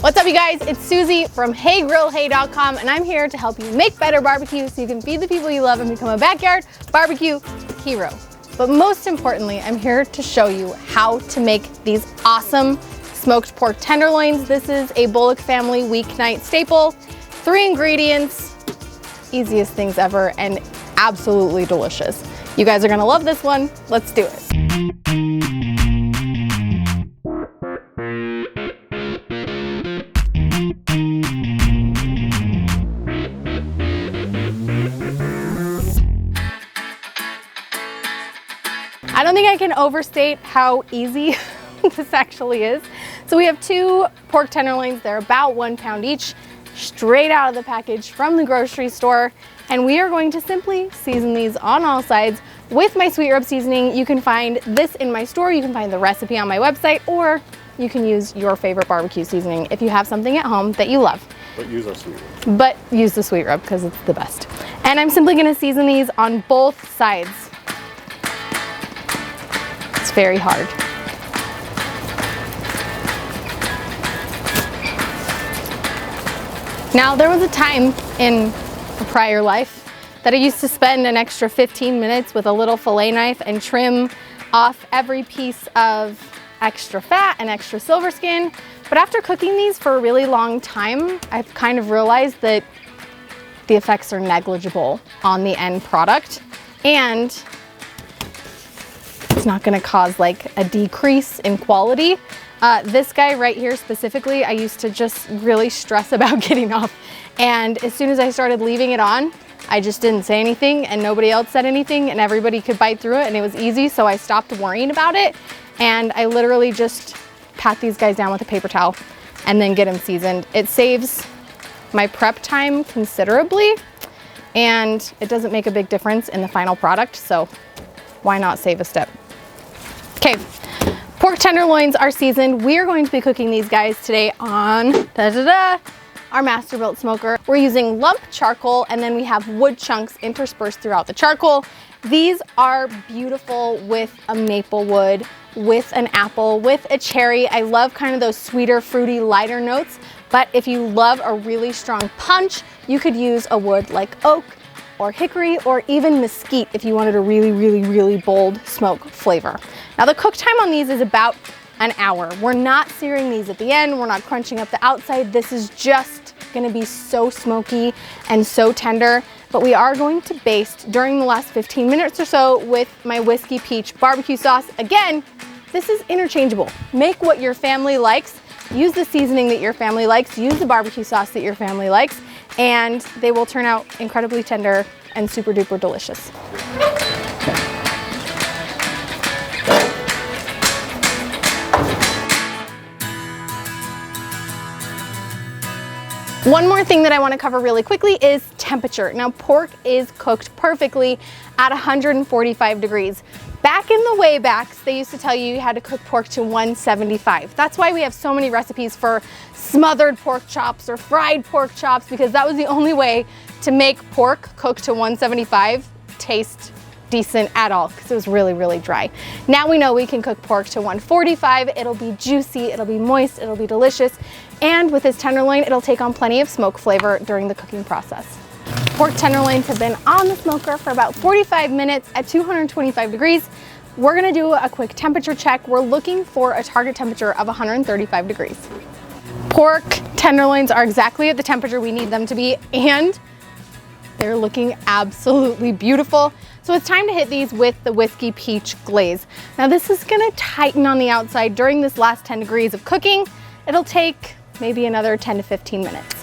What's up, you guys? It's Susie from HeyGrillHey.com, and I'm here to help you make better barbecue so you can feed the people you love and become a backyard barbecue hero. But most importantly, I'm here to show you how to make these awesome smoked pork tenderloins. This is a Bullock family weeknight staple. 3 ingredients, easiest things ever, and absolutely delicious. You guys are gonna love this one. Let's do it. I don't think I can overstate how easy this actually is. So we have 2 pork tenderloins. They're about 1 pound each, straight out of the package from the grocery store. And we are going to simply season these on all sides with my sweet rub seasoning. You can find this in my store. You can find the recipe on my website, or you can use your favorite barbecue seasoning if you have something at home that you love. But use our sweet rub. But use the sweet rub because it's the best. And I'm simply gonna season these on both sides. It's very hard. Now, there was a time in a prior life that I used to spend an extra 15 minutes with a little fillet knife and trim off every piece of extra fat and extra silver skin. But after cooking these for a really long time, I've kind of realized that the effects are negligible on the end product, and it's not gonna cause like a decrease in quality. This guy right here specifically, I used to just really stress about getting off. And as soon as I started leaving it on, I just didn't say anything and nobody else said anything and everybody could bite through it and it was easy. So I stopped worrying about it. And I literally just pat these guys down with a paper towel and then get them seasoned. It saves my prep time considerably and it doesn't make a big difference in the final product. So why not save a step? Okay. Pork tenderloins are seasoned. We are going to be cooking these guys today on our Masterbuilt smoker. We're using lump charcoal and then we have wood chunks interspersed throughout the charcoal. These are beautiful with a maple wood, with an apple, with a cherry. I love kind of those sweeter, fruity, lighter notes. But if you love a really strong punch, you could use a wood like oak or hickory or even mesquite if you wanted a really, really, really bold smoke flavor. Now the cook time on these is about an hour. We're not searing these at the end. We're not crunching up the outside. This is just gonna be so smoky and so tender, but we are going to baste during the last 15 minutes or so with my whiskey peach barbecue sauce. Again, this is interchangeable. Make what your family likes. Use the seasoning that your family likes. Use the barbecue sauce that your family likes, and they will turn out incredibly tender and super duper delicious. One more thing that I want to cover really quickly is temperature. Now, pork is cooked perfectly at 145 degrees. Back in the way backs, they used to tell you you had to cook pork to 175. That's why we have so many recipes for smothered pork chops or fried pork chops, because that was the only way to make pork cooked to 175 taste decent at all, because it was really, really dry. Now we know we can cook pork to 145. It'll be juicy, it'll be moist, it'll be delicious. And with this tenderloin, it'll take on plenty of smoke flavor during the cooking process. Pork tenderloins have been on the smoker for about 45 minutes at 225 degrees. We're gonna do a quick temperature check. We're looking for a target temperature of 135 degrees. Pork tenderloins are exactly at the temperature we need them to be, and they're looking absolutely beautiful. So it's time to hit these with the whiskey peach glaze. Now this is gonna tighten on the outside during this last 10 degrees of cooking. It'll take maybe another 10 to 15 minutes.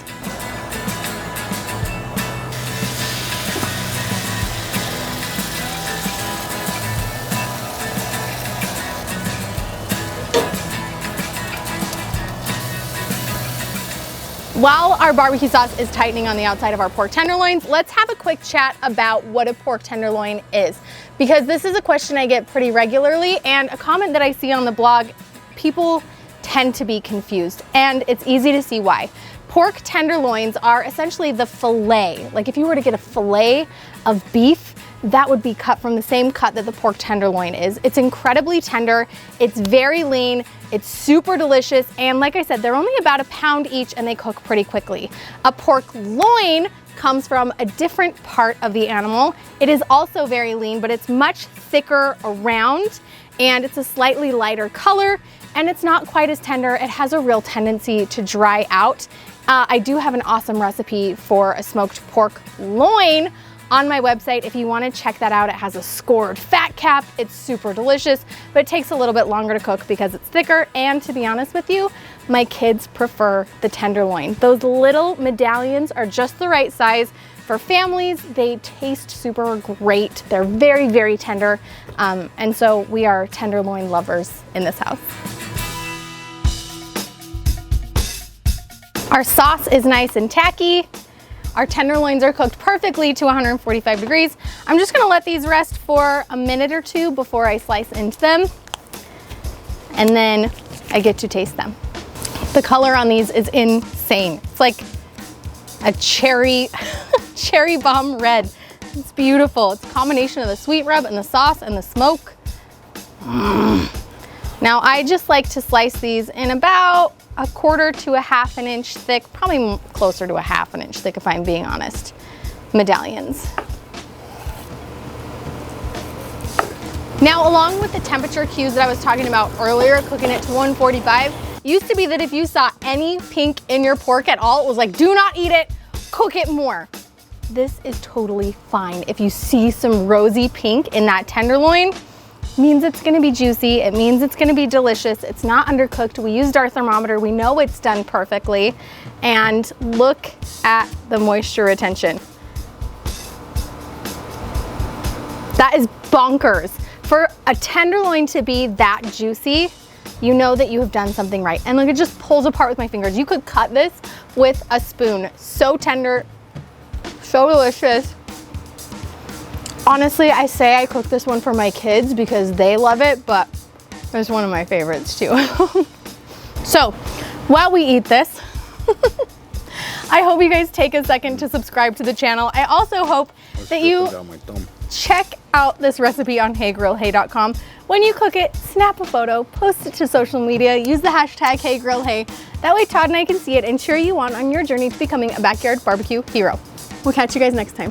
While our barbecue sauce is tightening on the outside of our pork tenderloins, let's have a quick chat about what a pork tenderloin is, because this is a question I get pretty regularly and a comment that I see on the blog. People tend to be confused, and it's easy to see why. Pork tenderloins are essentially the fillet. Like if you were to get a fillet of beef, that would be cut from the same cut that the pork tenderloin is. It's incredibly tender, it's very lean, it's super delicious, and like I said, they're only about a pound each and they cook pretty quickly. A pork loin comes from a different part of the animal. It is also very lean, but it's much thicker around, and it's a slightly lighter color, and it's not quite as tender. It has a real tendency to dry out. I do have an awesome recipe for a smoked pork loin on my website. If you want to check that out, it has a scored fat cap. It's super delicious, but it takes a little bit longer to cook because it's thicker. And to be honest with you, my kids prefer the tenderloin. Those little medallions are just the right size for families. They taste super great. They're very, very tender. And so we are tenderloin lovers in this house. Our sauce is nice and tacky. Our tenderloins are cooked perfectly to 145 degrees. I'm just gonna let these rest for a minute or two before I slice into them. And then I get to taste them. The color on these is insane. It's like a cherry bomb red. It's beautiful. It's a combination of the sweet rub and the sauce and the smoke. Now I just like to slice these in about 1/4 to 1/2 an inch thick, probably closer to 1/2 an inch thick if I'm being honest, medallions. Now, along with the temperature cues that I was talking about earlier, cooking it to 145, used to be that if you saw any pink in your pork at all, it was like, do not eat it, cook it more. This is totally fine. If you see some rosy pink in that tenderloin, means it's gonna be juicy, it means it's gonna be delicious, it's not undercooked, we used our thermometer, we know it's done perfectly, and look at the moisture retention. That is bonkers. For a tenderloin to be that juicy, you know that you have done something right. And look, it just pulls apart with my fingers. You could cut this with a spoon. So tender, so delicious. Honestly, I say I cook this one for my kids because they love it, but it's one of my favorites too. So while we eat this, I hope you guys take a second to subscribe to the channel. I also hope that you check out this recipe on heygrillhey.com. When you cook it, snap a photo, post it to social media, use the hashtag heygrillhey. That way Todd and I can see it and cheer you on your journey to becoming a backyard barbecue hero. We'll catch you guys next time.